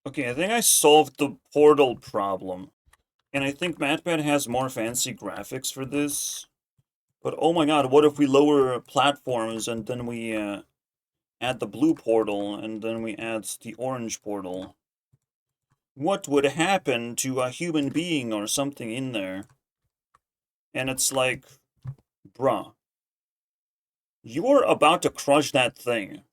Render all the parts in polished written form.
Okay, I think I solved the portal problem. And I think Matpat has more fancy graphics for this. But oh my god, what if we lower platforms and then we add the blue portal and then we add the orange portal? What would happen to a human being or something in there? And it's like, bruh, you're about to crush that thing.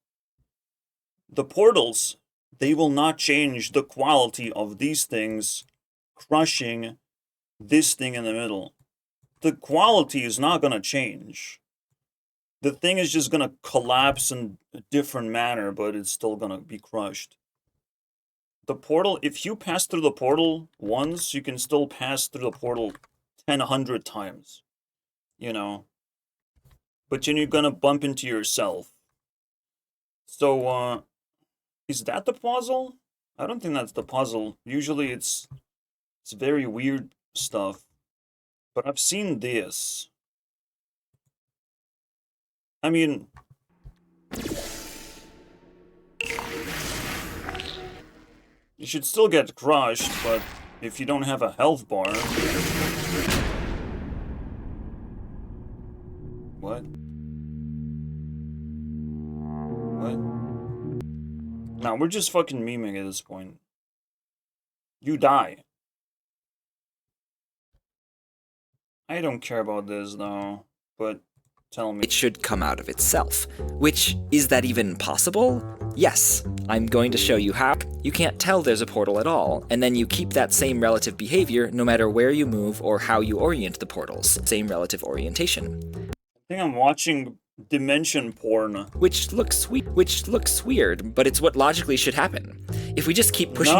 The portals, they will not change the quality of these things crushing this thing in the middle. The quality is not going to change. The thing is just going to collapse in a different manner, but it's still going to be crushed. The portal, if you pass through the portal once, you can still pass through the portal 10, 100 times. You know? But then you're going to bump into yourself. So, is that the puzzle? I don't think that's the puzzle. Usually it's very weird stuff. But I've seen this. I mean, you should still get crushed, but if you don't have a health bar... What? What? No, we're just fucking memeing at this point. You die. I don't care about this, though, but tell me. It should come out of itself. Which, is that even possible? Yes. I'm going to show you how. You can't tell there's a portal at all, and then you keep that same relative behavior no matter where you move or how you orient the portals. Same relative orientation. I think I'm watching dimension porn. Which looks weird, but it's what logically should happen. If we just keep pushing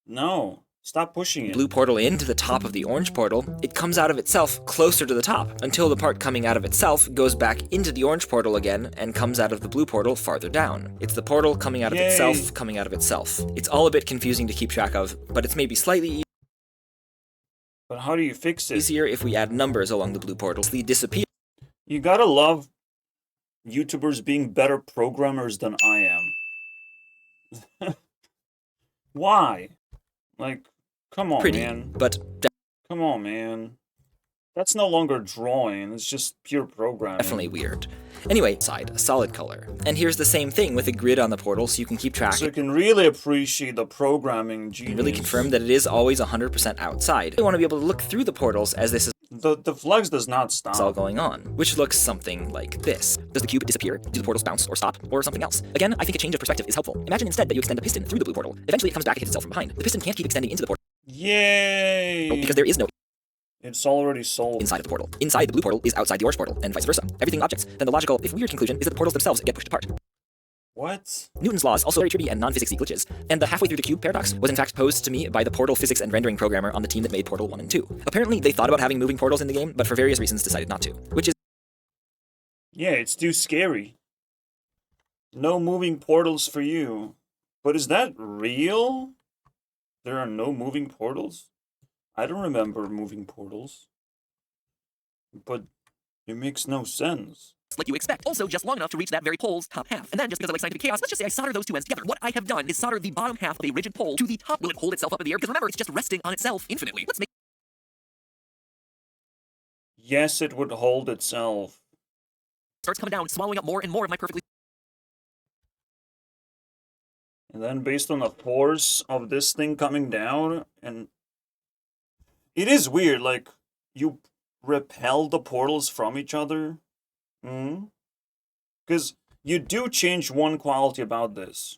No. Stop pushing it. Blue portal into the top of the orange portal, it comes out of itself closer to the top, until the part coming out of itself goes back into the orange portal again and comes out of the blue portal farther down. It's the portal coming out of itself, coming out of itself. It's all a bit confusing to keep track of, but it's maybe slightly But how do you fix it? easier if we add numbers along the blue portals. They disappear. You gotta love YouTubers being better programmers than I am. Why? Like, come on, man. But come on, man. That's no longer drawing, it's just pure programming. Definitely weird. Anyway, side, a solid color. And here's the same thing with a grid on the portal so you can keep track. So you can really appreciate the programming genius. And really confirm that it is always 100% outside. You want to be able to look through the portals as this is the flex does not stop. It's all going on, which looks something like this. Does the cube disappear? Do the portals bounce or stop or something else? Again, I think a change of perspective is helpful. Imagine instead that you extend a piston through the blue portal. Eventually it comes back and hits itself from behind. The piston can't keep extending into the portal. Yay! Because there is no It's already solved. Inside of the portal. Inside the blue portal is outside the orange portal, and vice versa. Everything objects. Then the logical, if weird conclusion is that the portals themselves get pushed apart. What? Newton's laws, also very trippy and non-physicsy glitches. And the halfway through the cube paradox was in fact posed to me by the portal physics and rendering programmer on the team that made Portal 1 and 2. Apparently, they thought about having moving portals in the game, but for various reasons decided not to. Which is... Yeah, it's too scary. No moving portals for you. But is that real? There are no moving portals? I don't remember moving portals. But it makes no sense. Like you expect. Also, just long enough to reach that very pole's top half. And then, just because I like scientific chaos, let's just say I solder those two ends together. What I have done is solder the bottom half of a rigid pole to the top. Will it hold itself up in the air? Because remember, it's just resting on itself infinitely. Let's make... Yes, it would hold itself. Starts coming down, swallowing up more and more of my perfectly... And then based on the force of this thing coming down, and... It is weird, like, you repel the portals from each other. Because you do change one quality about this.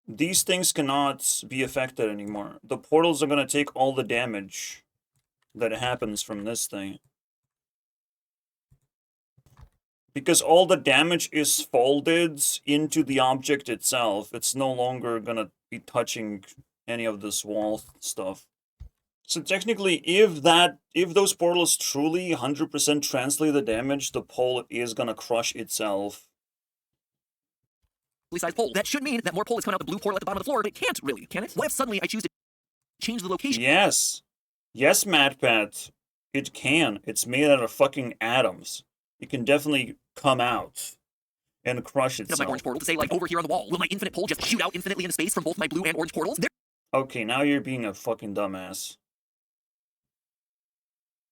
These things cannot be affected anymore. The portals are going to take all the damage that happens from this thing. Because all the damage is folded into the object itself. It's no longer going to be touching any of this wall stuff. So technically, if those portals truly 100% translate the damage, the pole is gonna crush itself. ...sized pole. That should mean that more pole is coming out the blue portal at the bottom of the floor, but it can't really, can it? What if suddenly I choose to change the location? Yes. Yes, Matpat. It can. It's made out of fucking atoms. It can definitely come out. and crush Of my itself. orange portal to say, like, over here on the wall, will my infinite pole just shoot out infinitely into space from both my blue and orange portals? Okay, now you're being a fucking dumbass.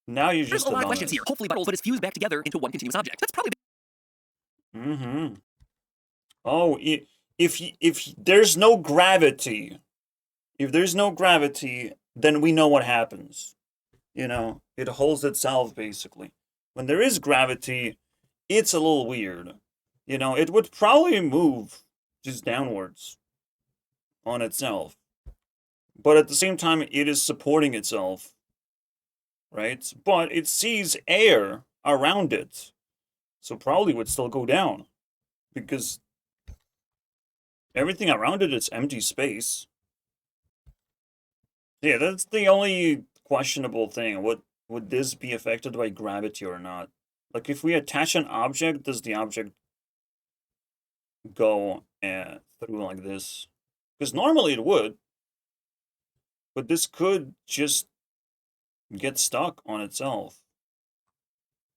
Now you're There's just a a lot of dumbass. questions here. Hopefully bubbles, but it's fused back together into one continuous object. That's probably Mm-hmm. Oh, if there's no gravity, then we know what happens. You know, it holds itself, basically. When there is gravity, it's a little weird. You know, it would probably move just downwards on itself. But at the same time, it is supporting itself, right? But it sees air around it. So probably would still go down. Because everything around it is empty space. Yeah, that's the only questionable thing. Would this be affected by gravity or not? Like, if we attach an object, does the object go through like this? Because normally it would. But this could just get stuck on itself.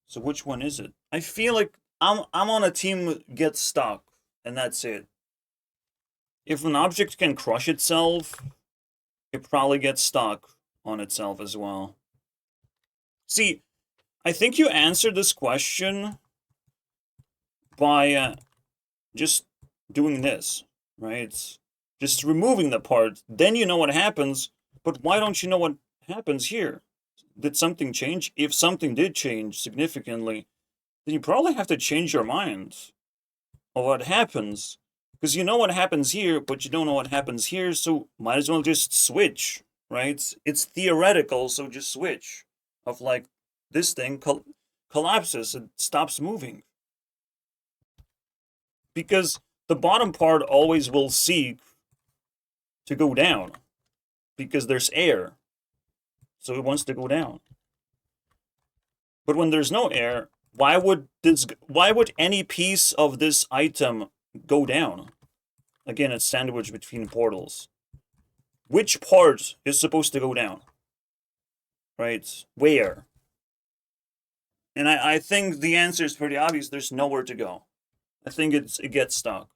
So which one is it? I feel like I'm on a team get stuck, and that's it. If an object can crush itself, it probably gets stuck on itself as well. See, I think you answered this question by just doing this, right? Just removing the part, then you know what happens, but why don't you know what happens here? Did something change? If something did change significantly, then you probably have to change your mind of what happens. Because you know what happens here, but you don't know what happens here, so might as well just switch, right? It's theoretical, so just switch. Of like, this thing collapses, it stops moving. Because the bottom part always will seek to go down. Because there's air. So it wants to go down. But when there's no air, why would any piece of this item go down? Again, it's sandwiched between portals. Which part is supposed to go down? Right? Where? And I think the answer is pretty obvious. There's nowhere to go. I think it gets stuck.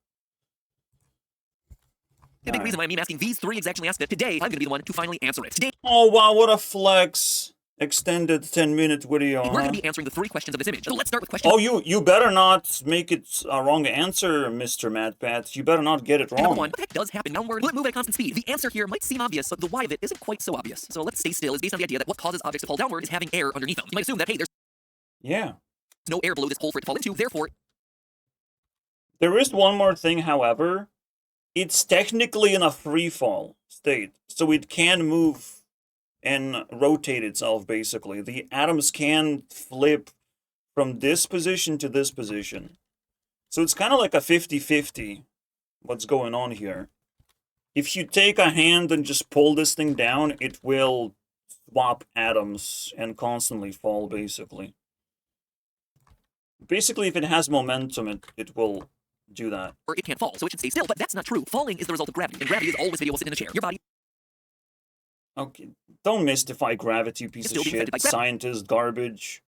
a big reason why I'm asking these three exactly asked it. Today, I'm going to be the one to finally answer it. Today, Oh, wow, what a flex. Extended 10-minute video, we're huh? going to be answering the three questions of this image. So let's start with question Oh, you better not make it a wrong answer, Mr. Matpat. You better not get it number wrong. one. What the heck does happen downward? Will it move at a constant speed? The answer here might seem obvious, but the why of it isn't quite so obvious. So let's stay still is based on the idea that what causes objects to fall downward is having air underneath them. You might assume that, hey, there's Yeah. no air below this hole for it to fall into, therefore There is one more thing, however. It's technically in a free fall state, so it can move and rotate itself, basically. The atoms can flip from this position to this position. So it's kind of like a 50-50 what's going on here. If you take a hand and just pull this thing down, it will swap atoms and constantly fall, basically. Basically, if it has momentum, it will do that. it can't fall, so it should stay still. But that's not true. Falling is the result of gravity, and gravity is always video will sit in a chair. Your body Okay, don't mystify gravity, you piece It's of still being shit, affected by scientist garbage.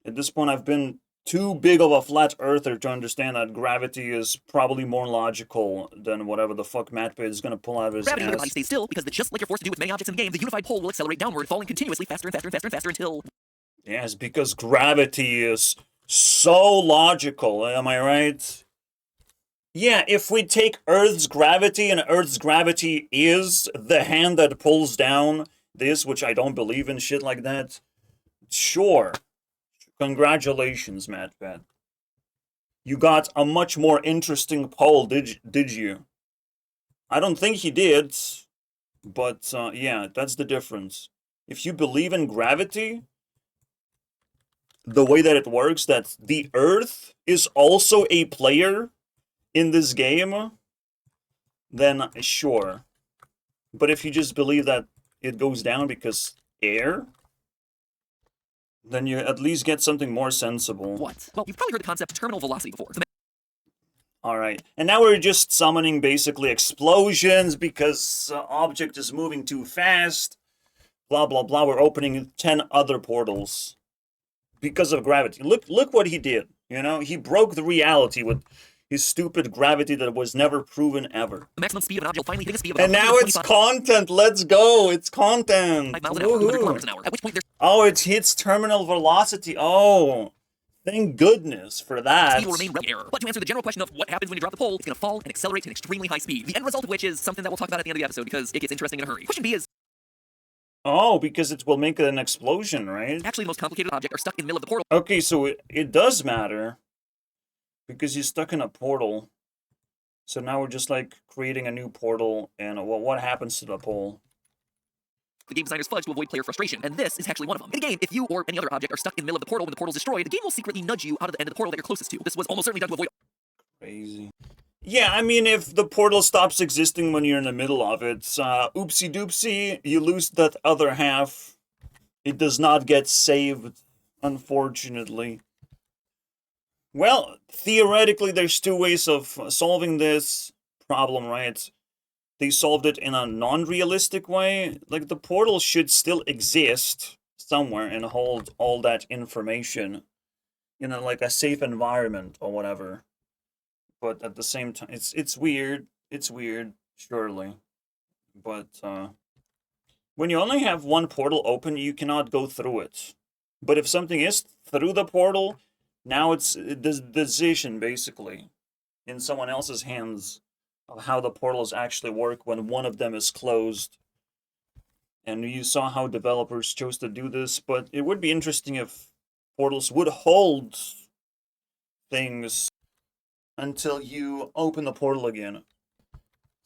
At this point, I've been too big of a flat earther to understand that gravity is probably more logical than whatever the fuck Matpat is gonna pull out of his gravity of your body ass. stays still because just like you're forced to do with many objects in the game, the unified pole will accelerate downward, falling continuously faster and faster and faster and faster until Yes, because gravity is so logical, am I right? Yeah, if we take Earth's gravity, and Earth's gravity is the hand that pulls down this, which I don't believe in shit like that, sure. Congratulations, Matpat. You got a much more interesting poll, did you? I don't think he did, but yeah, that's the difference. If you believe in gravity, the way that it works, that the Earth is also a player in this game, then sure. But if you just believe that it goes down because air, then you at least get something more sensible. what? Well, you've probably heard the concept terminal velocity before. The Alright, and now we're just summoning basically explosions because object is moving too fast. Blah, blah, blah. We're opening 10 other portals because of gravity. Look what he did, you know? He broke the reality with his stupid gravity that was never proven ever. The maximum speed of an object finally hitting a speed of And about now it's 125 content. Let's go. It's content. miles an hour, 200 Woohoo. kilometers an hour. At which point their Oh, it hits terminal velocity. Oh, thank goodness for that. speed will remain error. But to answer the general question of what happens when you drop the pole, it's going to fall and accelerate to an extremely high speed. The end result of which is something that we'll talk about at the end of the episode because it gets interesting in a hurry. Question B is Oh, because it will make an explosion, right? actually the most complicated object are stuck in the middle of the portal. Okay, so it does matter. Because you're stuck in a portal. So now we're just like creating a new portal, and well, what happens to the pole? The game designers fudge to avoid player frustration, and this is actually one of them. In the game, if you or any other object are stuck in the middle of the portal when the portal is destroyed, the game will secretly nudge you out of the end of the portal that you're closest to. This was almost certainly done to avoid. Crazy. Yeah, I mean, if the portal stops existing when you're in the middle of it, oopsie doopsie, you lose that other half. It does not get saved, unfortunately. Well, theoretically, there's two ways of solving this problem, right? They solved it in a non-realistic way. Like, the portal should still exist somewhere and hold all that information in like a safe environment or whatever. But at the same time, it's weird. It's weird, surely. But when you only have one portal open, you cannot go through it. But if something is through the portal, now it's the decision, basically, in someone else's hands of how the portals actually work when one of them is closed. And you saw how developers chose to do this, but it would be interesting if portals would hold things until you open the portal again.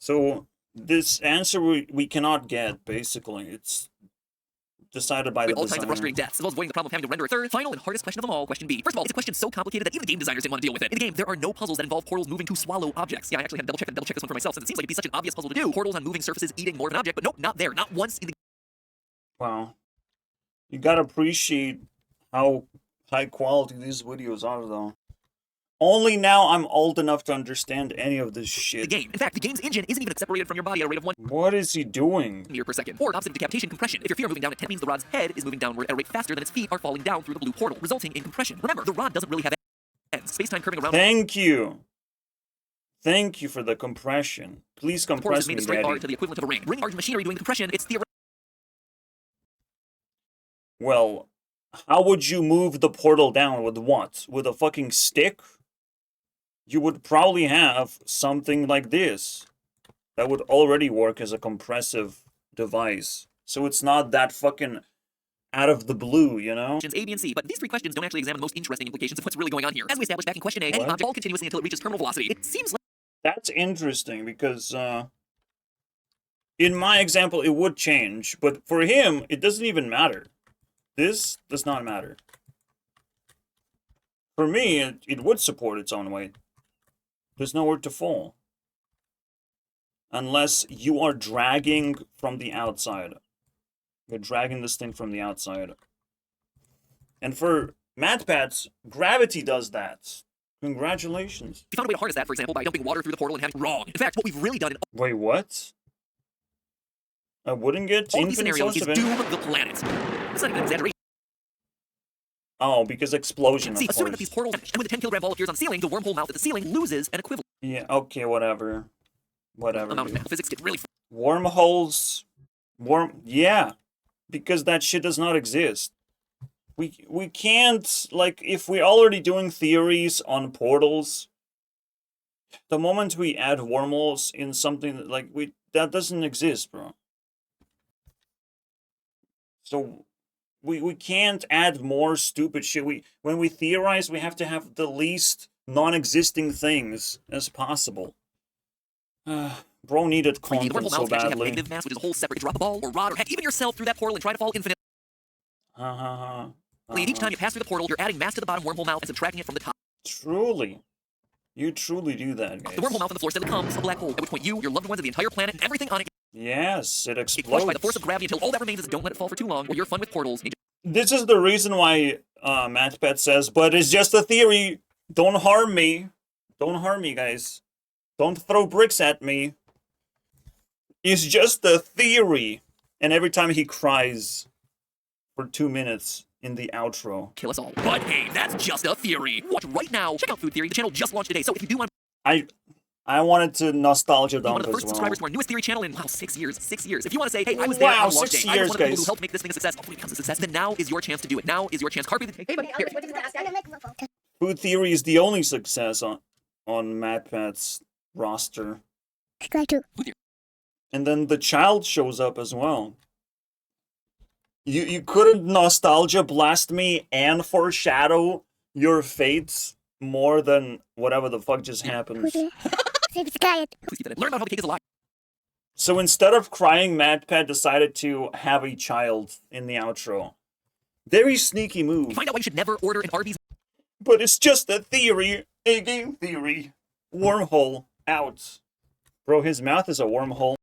So this answer we cannot get, basically. It's decided by the all kinds of designer. frustrating deaths, as well as avoiding the problem of having to render a third, final, and hardest question of them all, question B. First of all, it's a question so complicated that even the game designers didn't want to deal with it. In the game, there are no puzzles that involve portals moving to swallow objects. Yeah, I actually had to double check this one for myself, since it seems like it'd be such an obvious puzzle to do. Portals on moving surfaces eating more of an object, but nope, not there. Not once in the Wow. You gotta appreciate how high quality these videos are, though. Only now I'm old enough to understand any of this shit. game. In fact, the game's engine isn't even separated from your body at a rate of 1 What is he doing? meter per second. Or opposite of decapitation, compression. If your feet are moving down at 10 means the rod's head is moving downward at a rate faster than its feet are falling down through the blue portal, resulting in compression. Remember, the rod doesn't really have ends. Space-time curving around Thank you. Thank you for the compression. Please the portal compress is made me, a straight bar Daddy. to the equivalent of a ring. Ring large machinery doing compression, it's theoretical. Well, how would you move the portal down? With what? With a fucking stick? You would probably have something like this. That would already work as a compressive device. So it's not that fucking out of the blue, you know? A, B, and C, but these three questions don't actually examine the most interesting implications of what's really going on here. As we established back in question A, any What? object falls continuously until it reaches terminal velocity. It seems like That's interesting because, in my example, it would change, but for him, it doesn't even matter. This does not matter. For me, it would support its own weight. There's nowhere to fall. Unless you are dragging from the outside. You're dragging this thing from the outside. And for Matpat, gravity does that. Congratulations. we found a way to harness that, for example, by dumping water through the portal and having wrong. In fact, what we've really done in Wait, what? I wouldn't get all these infinite scenarios source is of doom energy. the planet. It's not even an exaggeration. Oh, because explosion, See, of assuming that course. these portals, and when the 10-kilogram ball appears on the ceiling, the wormhole mouth at the ceiling loses an equivalent Yeah, okay, whatever. Whatever. amount of dude. math. Physics get really Wormholes... Yeah. Because that shit does not exist. We can't, like, if we're already doing theories on portals, the moment we add wormholes in something that, like, that doesn't exist, bro. So, we can't add more stupid shit. When we theorize, we have to have the least non-existing things as possible. Bro needed freaky. The content wormhole so mouth can actually have badly. negative mass, which is a whole separate. Drop a ball or rod or heck, even yourself through that portal and try to fall infinitely. Ha ha ha. And each time you pass through the portal, you're adding mass to the bottom wormhole mouth and subtracting it from the top. Truly. You truly do that, guys. The wormhole mouth on the floor steadily becomes a black hole, at which point you, your loved ones, and the entire planet, and everything on it Yes, it get crushed explodes. by the force of gravity until all that remains is don't let it fall for too long, or your fun with portals may This is the reason why Matpat says, but it's just a theory. Don't harm me. Don't harm me, guys. Don't throw bricks at me. It's just a theory. And every time he cries for 2 minutes in the outro. kill us all. But hey, that's just a theory. Watch right now. Check out Food Theory. The channel just launched today, so if you do want I wanted to nostalgia One dump of the as first well. subscribers to our newest theory channel in, wow, 6 years. 6 years. If you want to say, hey, I was there Wow, on launch 6 day. I years, was one of the people guys. who helped make this thing a success. Hopefully it becomes a success. Then now is your chance to do it. Now is your chance. Carpe the... Hey, buddy. Here. Food Theory is the only success on Matpat's roster. And then the child shows up as well. You couldn't nostalgia blast me and foreshadow your fates more than whatever the fuck just happened. Please keep that in. Learn about how the cake is alive. So instead of crying, Matpat decided to have a child in the outro. Very sneaky move. Find out why you should never order an Arby's. But it's just a theory. A game theory. Wormhole out. Bro, his mouth is a wormhole.